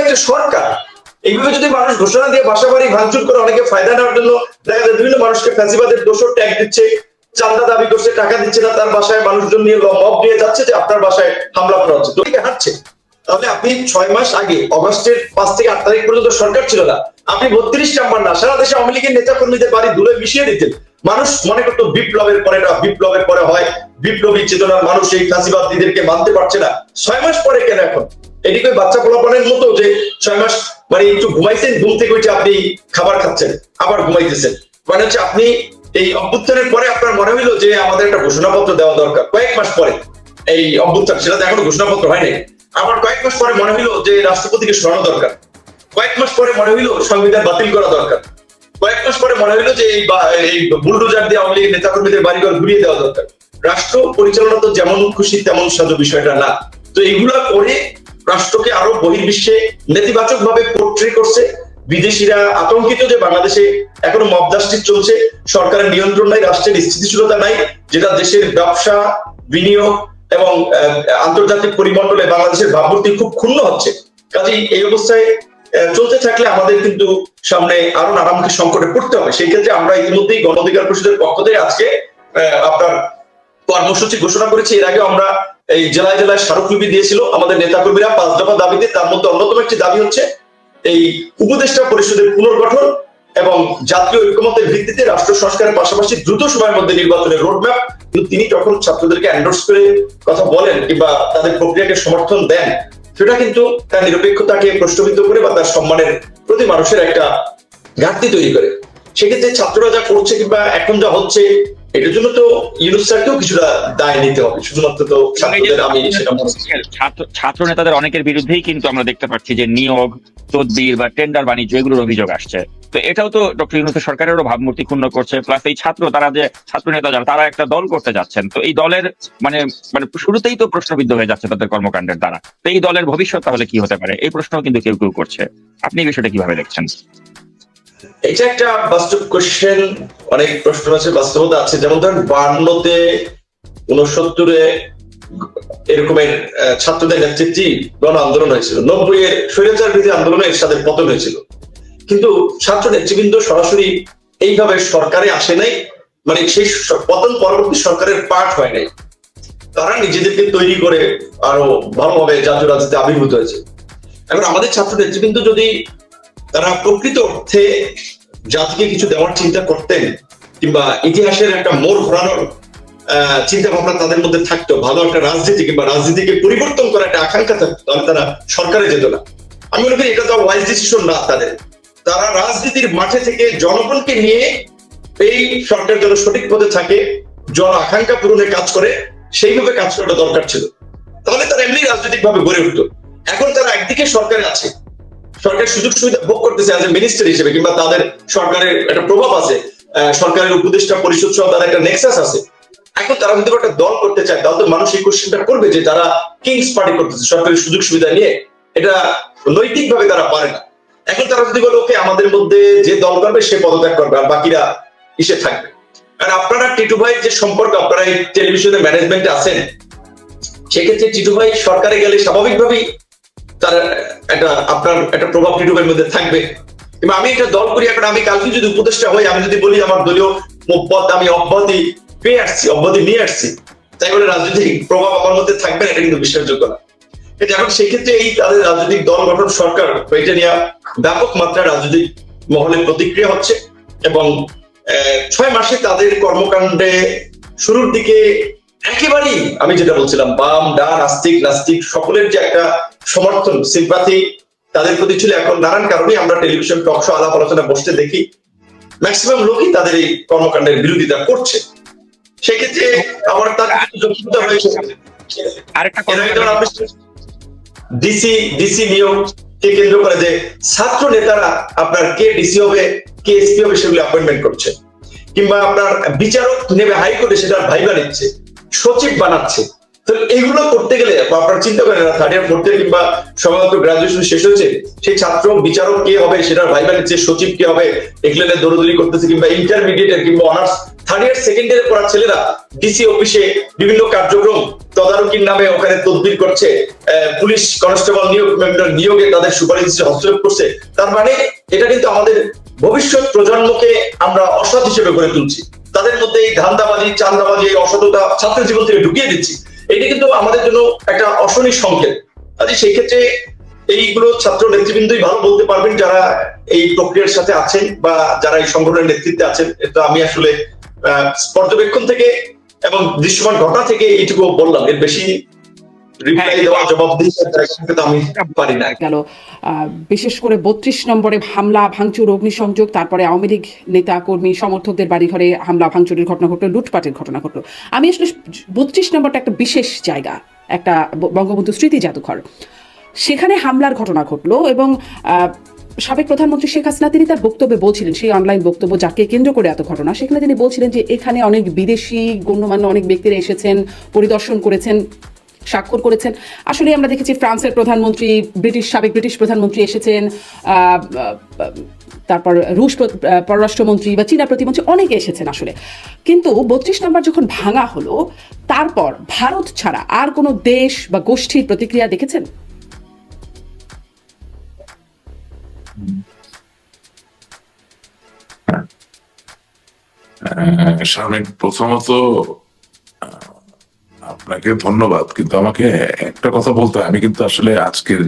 একটা সরকার। এইভাবে যদি মানুষ ঘোষণা দিয়ে বাসা বাড়ি ভাঙচুর করে অনেকে ফায়দা নেওয়ার জন্য দেখা যায় বিভিন্ন মানুষকে ফ্যাসিবাদের দোষর ট্যাগ দিচ্ছে, চান্দা দাবি করছে, টাকা দিচ্ছে না, তার বাসায় মানুষজন নিয়ে মব নিয়ে যাচ্ছে যে আপনার বাসায় হামলা করা হচ্ছে, তো হাঁটছে। তাহলে আপনি 6 মাস আগে অগস্টের 5 থেকে 8 তারিখ পর্যন্ত সরকার ছিল না, আপনি 32 নাম্বার না সারা দেশে আওয়ামী লীগের নেতা কর্মীদের বাড়ি ধুলে মিশিয়ে দিতেন। মানুষ মনে করতো বিপ্লবের পরে না, বিপ্লবের পরে হয়, বিপ্লবী চেতনার মানুষ এই ফাঁসিবাদীদেরকে মানতে পারছে না। 6 মাস পরে কেন এখন? এদিকে বাচ্চা পোলাপানের মতো যে 6 মাস মানে একটু ঘুমাইছেন, ঘুম থেকে উঠে আপনি খাবার খাচ্ছেন আবার ঘুমাইতেছেন, মানে হচ্ছে আপনি এই অভ্যুত্থানের পরে আপনার মনে হইলো যে আমাদের একটা ঘোষণাপত্র দেওয়া দরকার। কয়েক মাস পরে এই অভ্যুত্থান, সেটা তো এখনো ঘোষণাপত্র হয় নাই, আবার কয়েক মাস পরে মনে হইলো যে রাষ্ট্রপতিকে সরানো দরকার, কয়েক মাস পরে মনে হইলো সংবিধান বাতিল করা দরকার, কয়েক মাস পরে মনে হইলো যে এই বুলডোজার দিয়ে আওয়ামী লীগের নেতাকর্মীদের বাড়িঘর ঘুরিয়ে দেওয়া দরকার। রাষ্ট্র পরিচালনা তো যেমন খুশি তেমন সাজো বিষয়টা না। তো এইগুলা করে রাষ্ট্রকে আরো বহির্বিশ্বে নেতিবাচক ভাবে পোর্ট্রে করছে। বিদেশিরা আতঙ্কিত যে বাংলাদেশে এখনো মবদাসটি চলছে, সরকারের নিয়ন্ত্রণ নাই, রাষ্ট্রের স্থিতিশীলতা নাই, যেটা দেশের ব্যবসা, বিনিয়োগ এবং আন্তর্জাতিক পরিমণ্ডলে বাংলাদেশের ভাবমূর্তি খুব ক্ষুণ্ণ হচ্ছে। কাজেই এই অবস্থায় চলতে থাকলে আমাদের কিন্তু সামনে আরো নানামুখী সংকটে পড়তে হবে। সেই ক্ষেত্রে আমরা ইতিমধ্যেই গণ অধিকার পরিষদের পক্ষ থেকে আজকে আপনার কর্মসূচি ঘোষণা করেছি। এর আগে আমরা এই জেলায় জেলায় স্মারকলিপি দিয়েছিল আমাদের নেতাকর্মীরা 5 দফা দাবিতে। তার মধ্যে অন্যতম একটি দাবি হচ্ছে এই উপদেষ্টা পরিষদের পুনর্গঠন এবং জাতীয় ঐক্যমতের ভিত্তিতে রাষ্ট্র সংস্কারের পাশাপাশি দ্রুত সময়ের মধ্যে নির্বাচনের রোডম্যাপ। কিন্তু তিনি যখন ছাত্রদেরকে এন্ডোর্স করে কথা বলেন কিংবা তাদের প্রক্রিয়াকে সমর্থন দেন, সেটা কিন্তু তার নিরপেক্ষতাকে প্রশ্নবিদ্ধ করে বা তার সম্মানের প্রতি মানুষের একটা ঘাটতি তৈরি করে। সেক্ষেত্রে ছাত্ররা যা করছে কিংবা এখন যা হচ্ছে, এটার জন্য তো ইউনূস স্যারকেও কিছুটা দায় নিতে হবে, শুধুমাত্র তো ছাত্রদের। আমি সেটা ছাত্র নেতাদের অনেকের বিরুদ্ধেই কিন্তু আমরা দেখতে পাচ্ছি যে নিয়োগ, তদবির বা টেন্ডার বাণিজ্য এগুলোর অভিযোগ আসছে। তো এটাও তো ডক্টর ইউনূসের সরকারেরও ভাবমূর্তি ক্ষুণ্ণ করছে। প্লাস এই তারা যে ছাত্র নেতা যারা, তারা একটা দল করতে যাচ্ছেন, তো এই দলের মানে শুরুতেই তো প্রশ্নবিদ্ধ হয়ে যাচ্ছে তাদের কর্মকাণ্ডের দ্বারা। তো এই দলের ভবিষ্যৎ তাহলে কি হতে পারে, এই প্রশ্নও কিন্তু কেউ কেউ করছে। আপনি এই বিষয়টা কিভাবে দেখছেন? এটা একটা বাস্তব কোশ্চেন, অনেক প্রশ্ন আছে, বাস্তবতা আছে। যেমন ধরেন 52-তে 69-এ এরকমের ছাত্রদের নেতৃত্বে গণ আন্দোলন হয়েছিল, 90-এর স্বৈরাচার বিরোধী আন্দোলনে এরশাদের পতন হয়েছিল। কিন্তু ছাত্র নেতৃবৃন্দ সরাসরি এইভাবে সরকারে আসে নাই, মানে সেই পতন পরবর্তী সরকারের পার্ট হয় নাই। তারা নিজেদেরকে তৈরি করে আরো ভালোভাবে জাতীয় রাজনীতিতে আবির্ভূত হয়েছে। এখন আমাদের ছাত্র নেতৃবৃন্দ যদি তারা প্রকৃত অর্থে জাতিকে কিছু দেওয়ার চিন্তা করতেন কিংবা ইতিহাসের একটা মোড় ঘোরানোর চিন্তা ভাবনা তাদের মধ্যে থাকতো, ভালো একটা রাজনীতি কিংবা রাজনীতিকে পরিবর্তন করার একটা আকাঙ্ক্ষা থাকতো, তাহলে তারা সরকারে যেত না। আমি মনে করি এটা তো ওয়াইজ ডিসিশন না তাদের। তারা রাজনীতির মাঠে থেকে জনগণকে নিয়ে এই সরকার যেন সঠিক পথে থাকে, জন আকাঙ্ক্ষা পূরণে কাজ করে, সেইভাবে কাজ করাটা দরকার ছিল। তাহলে তারা এমনি রাজনৈতিক ভাবে গড়ে উঠতো। এখন তারা একদিকে সরকারে আছে, সরকারের সুযোগ সুবিধা ভোগ করতেছে অ্যাজ এ মিনিস্টার হিসেবে, কিংবা তাদের সরকারের একটা প্রভাব আছে, সরকারের উপদেষ্টা পরিষদ সহ তাদের একটা নেক্সাস আছে। এখন তারা যদি একটা দল করতে চায়, তাহলে তো মানুষ এই কোশ্চেনটা করবে যে তারা কিংস পার্টি করতেছে সরকারের সুযোগ সুবিধা নিয়ে, এটা নৈতিকভাবে তারা পারে না। এখন তারা যদি বলে ওকে আমাদের মধ্যে যে দল করবে সে পদত্যাগ করবে আর বাকিরা ইসে থাকবে। আর আপনারা টিটু ভাইয়ের যে সম্পর্ক, আপনারা এই টেলিভিশনের ম্যানেজমেন্টে আছেন, সেক্ষেত্রে টিটু ভাই সরকারে গেলে স্বাভাবিকভাবেই তার আপনার একটা প্রভাব টিটু ভাইয়ের মধ্যে থাকবে। কিংবা আমি একটা দল করি, এখন আমি কালকে যদি উপদেষ্টা হই, আমি যদি বলি আমার দলীয় পদ আমি অব্যাহতি পেয়ে আসছি, অব্যাহতি নিয়ে আসছি, তাই বলে রাজনৈতিক প্রভাব আমার মধ্যে থাকবে না, এটা কিন্তু বিশ্বাসযোগ্য না। কিন্তু এখন সেক্ষেত্রে এই তাদের রাজনৈতিক দল গঠন সরকার, এটা নিয়ে ব্যাপক মাত্রায় রাজনৈতিক মহলে প্রতিক্রিয়া হচ্ছে। এবং 6 মাসে তাদের কর্মকাণ্ডে শুরুর দিকে একেবারেই আমি যেটা বলছিলাম, বাম ডান আস্তিক নাস্তিক সকলের যে একটা সমর্থন, সিম্পাথি তাদের প্রতি ছিল। এখন নানান কারণে আমরা টেলিভিশন টক শো আলাপ আলোচনা বসতে দেখি ম্যাক্সিমাম লোকই তাদের এই কর্মকাণ্ডের বিরোধিতা করছে। সেক্ষেত্রে আমার তার যোগ্যতা হয়েছে। আরেকটা ডিসি নিয়োগকে কেন্দ্র করে যে ছাত্র নেতারা আপনার কে ডিসি হবে কে এসপি হবে সেগুলো অ্যাপয়েন্টমেন্ট করছে, কিংবা আপনার বিচারক নেবে হাইকোর্টে সেটা ভাইবা নিচ্ছে, সচিব বানাচ্ছে। তো এইগুলো করতে গেলে আপনারা চিন্তা করেন না, থার্ড ইয়ার ফোর্থ ইয়ার কিংবা সবেমাত্র গ্রাজুয়েশন শেষ হয়েছে, সেই ছাত্র বিচারক কে হবে, সেটার ভাইবা নিচ্ছে, সচিব কে হবে, এগুলো দৌড়দৌড়ি করতেছে, কিংবা ইন্টারমিডিয়েট কিংবা honours third year second year পড়া ছেলেরা ডিসি অফিসে বিভিন্ন কার্যক্রম তদারকির নামে ওখানে তদবির করছে, পুলিশ কনস্টেবল নিয়োগে তাদের সুপারিশ হস্তক্ষেপ করছে। তার মানে এটা কিন্তু আমাদের ভবিষ্যৎ প্রজন্মকে আমরা অসৎ হিসেবে গড়ে তুলছি, তাদের মধ্যে এই ধান্দাবাজি, চান্দাবাজি, এই অসততা ছাত্র জীবন থেকে ঢুকিয়ে দিচ্ছি। এটা কিন্তু আমাদের জন্য একটা অশনি সংকেত। কাজে সেই ক্ষেত্রে এইগুলো ছাত্র নেতৃবৃন্দই ভালো বলতে পারবেন, যারা এই প্রক্রিয়ার সাথে আছেন বা যারা এই সংগঠনের নেতৃত্বে আছেন। এটা আমি আসলে পর্যবেক্ষণ থেকে এবং দৃশ্যমান ঘটনা থেকে এইটুকু বললাম, এর বেশি রিপ্লাই দেওয়া, জবাব দিতে আমি পারি না। গেল বিশেষ করে 32 নম্বরে হামলা, ভাঙচুর, অগ্নিসংযোগ, তারপরে আওয়ামী লীগ নেতা কর্মী সমর্থকদের বাড়িঘরে হামলা ভাঙচুরের ঘটনা ঘটলো, লুটপাটের ঘটনা ঘটলো। আমি আসলে 32 নম্বরটা একটা বিশেষ জায়গা, একটা বঙ্গবন্ধু স্মৃতি জাদুঘর, সেখানে হামলার ঘটনা ঘটলো এবং সাবেক প্রধানমন্ত্রী শেখ হাসিনা তিনি তার বক্তব্যে বলছিলেন, সেই অনলাইন বক্তব্য যাকে কেন্দ্র করে এত ঘটনা, সেখানে তিনি বলছিলেন যে এখানে অনেক বিদেশি গণ্যমান্য অনেক ব্যক্তিরা এসেছেন, পরিদর্শন করেছেন, স্বাক্ষর করেছেন। আসলে আমরা দেখেছি ফ্রান্সের প্রধানমন্ত্রী, সাবেক ব্রিটিশ প্রধানমন্ত্রী এসেছেন, তারপর রুশ পররাষ্ট্রমন্ত্রী বা চীনা প্রতিমন্ত্রী অনেকে এসেছেন আসলে। কিন্তু 32 নম্বর যখন ভাঙা হলো, তারপর ভারত ছাড়া আর কোনো দেশ বা গোষ্ঠীর প্রতিক্রিয়া দেখেছেন? শারমিন, প্রথমত আপনাকে ধন্যবাদ, কিন্তু আমাকে একটা কথা বলতে হয়। আমি কিন্তু আসলে আজকের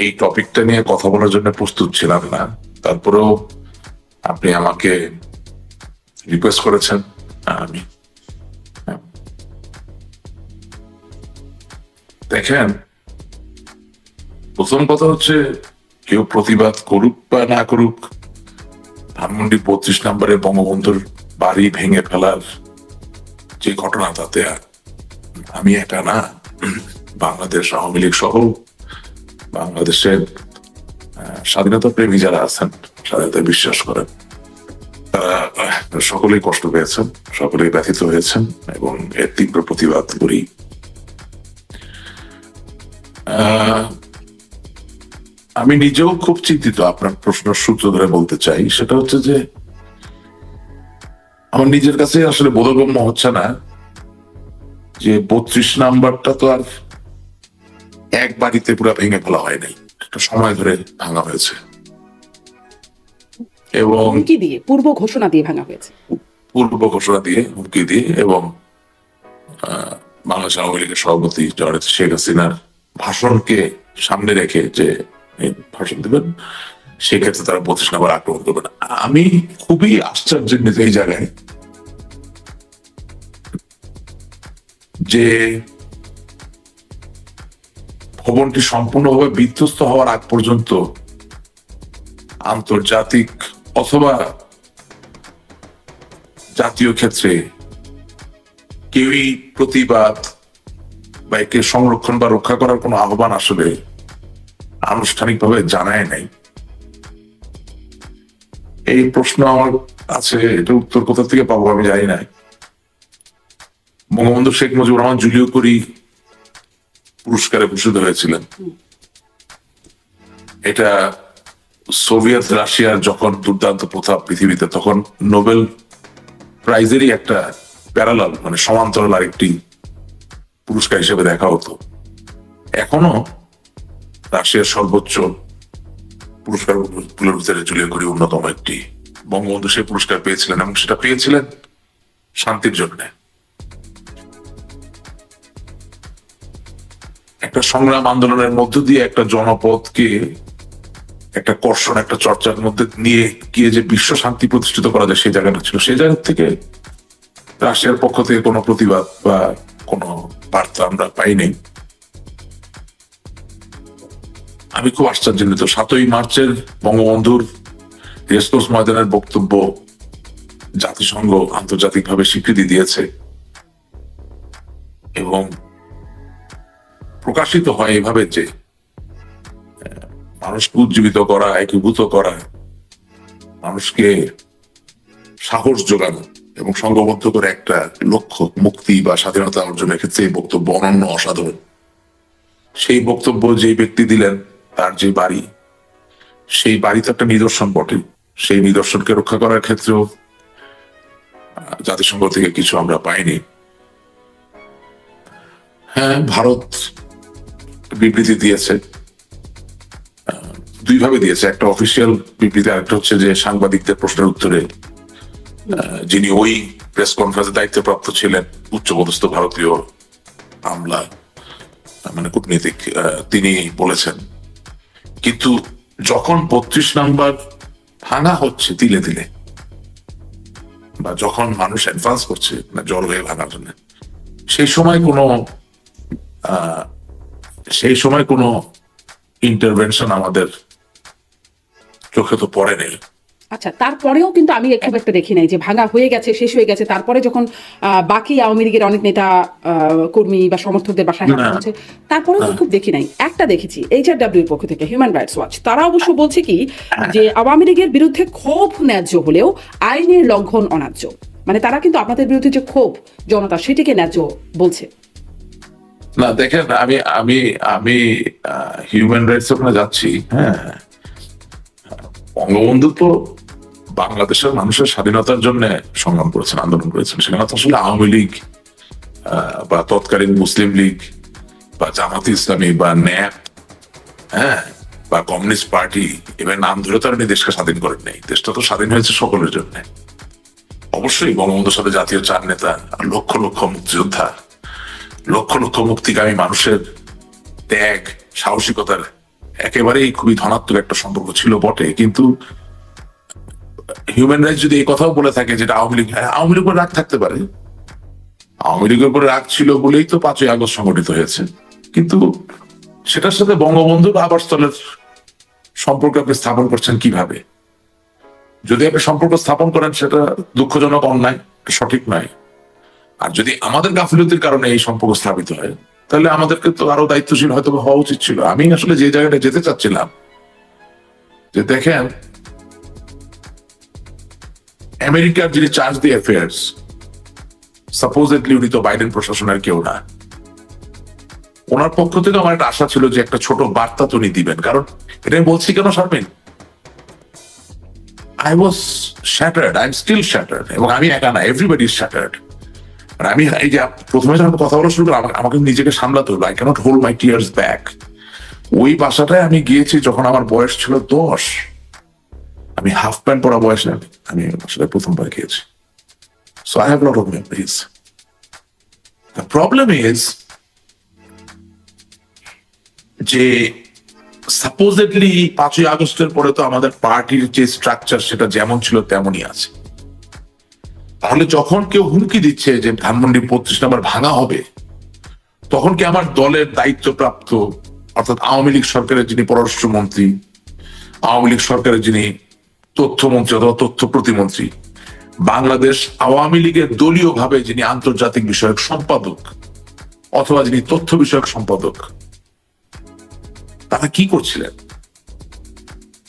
এই টপিকটা নিয়ে কথা বলার জন্য প্রস্তুত ছিলাম না, তারপরেও আপনি আমাকে রিকোয়েস্ট করেছেন। আমি দেখেন, প্রথম কথা হচ্ছে, কেউ প্রতিবাদ করুক বা না করুক, ধানমন্ডি 32 নম্বরে বঙ্গবন্ধুর বাড়ি ভেঙে ফেলার যে ঘটনা, তাতে আমি একা না, বাংলাদেশ আওয়ামী লীগ সহ বাংলাদেশের স্বাধীনতা প্রেমী যারা আছেন, স্বাধীনতায় বিশ্বাস করেন, তারা সকলেই কষ্ট পেয়েছেন, সকলেই ব্যথিত হয়েছেন এবং এর তীব্র প্রতিবাদ করি। আমি নিজেও খুব চিন্তিত। আপনার প্রশ্নের সূত্র ধরে বলতে চাই, সেটা হচ্ছে যে আমার নিজের কাছে আসলে বোধগম্য হচ্ছে না যে 32 নাম্বারটা তো আর এক বাড়িতে পুরো ভেঙে ফেলা হয় নাই, একটা সময় ধরে ভাঙা হয়েছে এবং হুমকি দিয়ে, পূর্ব ঘোষণা দিয়ে ভাঙা হয়েছে, পূর্ব ঘোষণা দিয়ে, হুমকি দিয়ে, এবং বাংলাদেশ আওয়ামী লীগের সভাপতি জননেত্রী শেখ হাসিনার ভাষণকে সামনে রেখে যে ভাষণ দেবেন, সেক্ষেত্রে তারা 32 নাম্বার আক্রমণ করবেন। আমি খুবই আশ্চর্যান্বিত এই জায়গায় যে ভবনটি সম্পূর্ণভাবে বিধ্বস্ত হওয়ার আগ পর্যন্ত আন্তর্জাতিক অথবা জাতীয় ক্ষেত্রে কেউই প্রতিবাদ বা একে সংরক্ষণ বা রক্ষা করার কোনো আহ্বান আসলে আনুষ্ঠানিকভাবে জানায় নাই। এই প্রশ্ন আমার আছে, এটা উত্তর কোথা থেকে পাবো আমি জানি না। বঙ্গবন্ধু শেখ মুজিবুর রহমান জুলিও করি পুরস্কারে ভূষিত হয়েছিলেন। এটা সোভিয়েত রাশিয়ার যখন দুর্দান্ত প্রথা পৃথিবীতে, তখন নোবেল প্রাইজেরই একটা প্যারালাল, মানে সমান্তরাল আরেকটি পুরস্কার হিসেবে দেখা হতো। এখনো রাশিয়ার সর্বোচ্চ পুরস্কারগুলোর ভিতরে জুলিও করি অন্যতম একটি। বঙ্গবন্ধু সেই পুরস্কার পেয়েছিলেন এবং সেটা পেয়েছিলেন শান্তির জন্য। একটা সংগ্রাম আন্দোলনের মধ্য দিয়ে একটা জনপদকে একটা কর্ষণ, একটা চর্চার মধ্যে নিয়ে গিয়ে যে বিশ্ব শান্তি প্রতিষ্ঠিত করা যায়, সেই জায়গাটা ছিল। সেই জায়গা থেকে রাশিয়ার পক্ষ থেকে কোনো প্রতিবাদ বা কোনো বার্তা আমরা পাইনি। আমি খুব আশ্চর্যান্বিত। 7ই মার্চের বঙ্গবন্ধুর রেসকোর্স ময়দানের বক্তব্য জাতিসংঘ আন্তর্জাতিকভাবে স্বীকৃতি দিয়েছে এবং প্রকাশিত হয় এভাবে যে মানুষকে উজ্জীবিত করা, একীভূত করা, মানুষকে সাহস যোগানো এবং সংঘবদ্ধ করে একটা লক্ষ্য মুক্তি বা স্বাধীনতা অর্জনের ক্ষেত্রে এই বক্তব্য অনন্য, অসাধারণ। সেই বক্তব্য যে ব্যক্তি দিলেন, তার যে বাড়ি, সেই বাড়ি তো একটা নিদর্শন বটে। সেই নিদর্শনকে রক্ষা করার ক্ষেত্রেও জাতিসংঘ থেকে কিছু আমরা পাইনি। হ্যাঁ, ভারত বিবৃতি দিয়েছে, দুইভাবে দিয়েছে, একটা অফিসিয়াল বিবৃতি, আরেকটা হচ্ছে যে সাংবাদিকদের প্রশ্নের উত্তরে যিনি ওই প্রেস কনফারেন্সের দায়িত্বপ্রাপ্ত ছিলেন, উচ্চপদস্থ ভারতীয় আমলা, মানে কূটনীতিক, তিনি বলেছেন। কিন্তু যখন 32 নাম্বার ভাঙা হচ্ছে তিলে তিলে, বা যখন মানুষ অ্যাডভান্স করছে জল হয়ে ভাঙার জন্য, সেই সময় কোনো ইন্টারভেনশন আমাদের চোখে তো পড়ে নেই। আচ্ছা, তারপরেও কিন্তু আমি খুব একটা দেখি নাই যে ভাঙা হয়ে গেছে, শেষ হয়ে গেছে, তারপরে যখন বাকি আওয়ামী লীগের অনেক নেতা কর্মী বা সমর্থকদের বাসায় হামলা হচ্ছে, তারপরেও খুব দেখি নাই। একটা দেখেছি HRW পক্ষ থেকে, হিউম্যান রাইটস ওয়াচ, তারা অবশ্য বলছে কি যে আওয়ামী লীগের বিরুদ্ধে ক্ষোভ ন্যায্য হলেও আইনের লঙ্ঘন অন্যায্য। মানে তারা কিন্তু আপনাদের বিরুদ্ধে যে ক্ষোভ জনতা, সেটিকে ন্যায্য বলছে। না দেখেন, আমি হিউম্যান রাইটস ওখানে যাচ্ছি। হ্যাঁ, বঙ্গবন্ধু তো বাংলাদেশের মানুষের স্বাধীনতার জন্য সংগ্রাম করেছেন, আন্দোলন করেছেন। সেখানে তো আসলে আওয়ামী লীগ বা তৎকালীন মুসলিম লীগ বা জামাত ইসলামী বা ন্যাপ, হ্যাঁ, বা কমিউনিস্ট পার্টি এবার নাম ধরে তো আর দেশকে স্বাধীন করেন নাই। দেশটা তো স্বাধীন হয়েছে সকলের জন্য। অবশ্যই বঙ্গবন্ধুর সাথে জাতীয় চার নেতা, লক্ষ লক্ষ মুক্তিযোদ্ধা, লক্ষ লক্ষ মুক্তিকামী মানুষের ত্যাগ, সাহসিকতার একেবারেই খুবই ধনাত্মক একটা সম্পর্ক ছিল বটে। কিন্তু হিউম্যান রাইটস যদি এই কথাও বলে থাকে যেটা আওয়ামী লীগ, আওয়ামী লীগের রাগ থাকতে পারে, আওয়ামী লীগের উপরে রাগ ছিল বলেই তো 5ই আগস্ট সংগঠিত হয়েছে। কিন্তু সেটার সাথে বঙ্গবন্ধুর আবাসস্থলের সম্পর্ক আপনি স্থাপন করছেন কিভাবে? যদি আপনি সম্পর্ক স্থাপন করেন সেটা দুঃখজনক, অন্যায়, সঠিক নয়। আর যদি আমাদের গাফিলতির কারণে এই সম্পর্ক স্থাপিত হয়, তাহলে আমাদেরকে তো আরো দায়িত্বশীল হয়তো হওয়া উচিত ছিল। আমি আসলে যে জায়গাটা যেতে চাচ্ছিলাম, যে দেখেন, আমেরিকার যিনি চার্জ দি অ্যাফেয়ার্স, সাপোজেডলি উনি তো বাইডেন প্রশাসনের কেউ না। ওনার পক্ষ থেকে আমার একটা আশা ছিল যে একটা ছোট বার্তা তো উনি দিবেন। কারণ এটা আমি বলছি কেন Sharmin, I was shattered, I'm still shattered, এবং আমি একা না, everybody is shattered। আর আমি এই যে প্রথমে যখন কথা বলা শুরু করলাম, আমাকে নিজেকে সামলাতে হলো, I cannot hold my tears back। ওই বাসাটায় আমি গিয়েছি যখন আমার বয়স ছিল 10। আমি হাফ প্যান্ট পরা বয়স না, আমি আসলে প্রথমবার গিয়েছি। So I have a lot of memories. The problem is যে সাপোজেডলি 5ই আগস্টের পরে তো আমাদের পার্টির যে স্ট্রাকচার সেটা যেমন ছিল তেমনই আছে। তাহলে যখন কেউ হুমকি দিচ্ছে যে ধানমন্ডি 32 নাম্বার ভাঙা হবে, তখন কি আমার দলের দায়িত্বপ্রাপ্ত, অর্থাৎ আওয়ামী লীগ সরকারের যিনি পররাষ্ট্রমন্ত্রী, আওয়ামী লীগ সরকারের যিনি তথ্যমন্ত্রী অথবা তথ্য প্রতিমন্ত্রী, বাংলাদেশ আওয়ামী লীগের দলীয় ভাবে যিনি আন্তর্জাতিক বিষয়ক সম্পাদক অথবা যিনি তথ্য বিষয়ক সম্পাদক, তারা কি করছিলেন?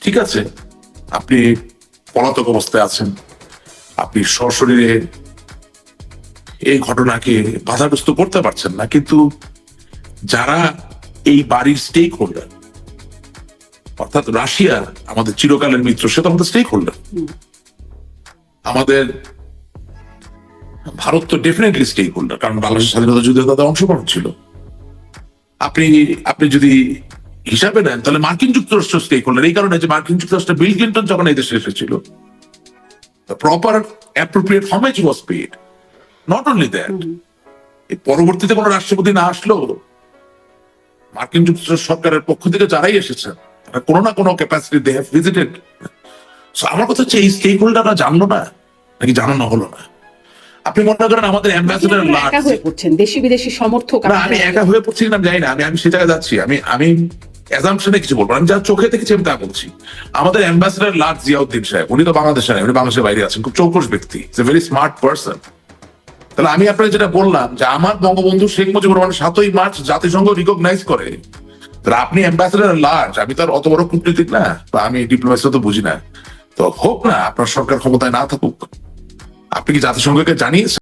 ঠিক আছে, আপনি পলাতক অবস্থায় আছেন, আপনি সশরীরে এই ঘটনাকে বাধাগ্রস্ত করতে পারছেন না, কিন্তু যারা এই বাড়ির স্টেক হোল্ডার, অর্থাৎ রাশিয়া আমাদের চিরকালের মিত্র, সে তো আমাদের স্টেক হোল্ডার। আমাদের ভারত তো ডেফিনেটলি স্টেক হোল্ডার, কারণ বাংলাদেশের স্বাধীনতা যুদ্ধে তাদের অংশগ্রহণ ছিল। আপনি যদি হিসাবে নেন তাহলে মার্কিন যুক্তরাষ্ট্র স্টেক হোল্ডার, এই কারণে যে মার্কিন যুক্তরাষ্ট্র বিল ক্লিন্টন যখন এই দেশে এসেছিল, proper appropriate homage was paid. Not only that, পরবর্তীতে কোন রাষ্ট্রপতি না আসলেও মার্কিন যুক্তরাষ্ট্র সরকারের পক্ষ থেকে যারাই এসেছেন, তারা কোনো না কোনো ক্যাপাসিটি দে হ্যাভ ভিজিটেড। আমার কথা হচ্ছে এই স্টেক হোল্ডাররা জানলো না নাকি জানানো হলো না? আপনি মনে করেন আমাদের অ্যাম্বাসেডার একা হয়ে পড়ছেন, দেশি বিদেশি সমর্থক। না, আমি একা হয়ে পড়ছি না, জানি না, আমি সে জায়গায় যাচ্ছি। আমি অ্যাজাম্পশনে কিছু বলবো, আমি যা চোখে দেখেছি আমি তা বলছি। আমাদের অ্যাম্বাসেডার লাট জিয়াউদ্দিন সাহেব, উনি তো বাংলাদেশে নেই, উনি বাংলাদেশের বাইরে আছেন, খুব চৌকস ব্যক্তি, ভেরি স্মার্ট পার্সন। তাহলে আমি আপনাকে যেটা বললাম যে আমার বঙ্গবন্ধু শেখ মুজিবুর রহমান 7ই মার্চ জাতিসংঘ রিকগনাইজ করে, তাহলে আপনি অ্যাম্বাসেডার লাট, আমি তার অত বড় কূটনীতিক না, বা আমি ডিপ্লোমেসি তো বুঝি না, তো হোক না আপনার সরকার ক্ষমতায় না থাকুক, আপনি কি জাতিসংঘকে জানিয়েছেন?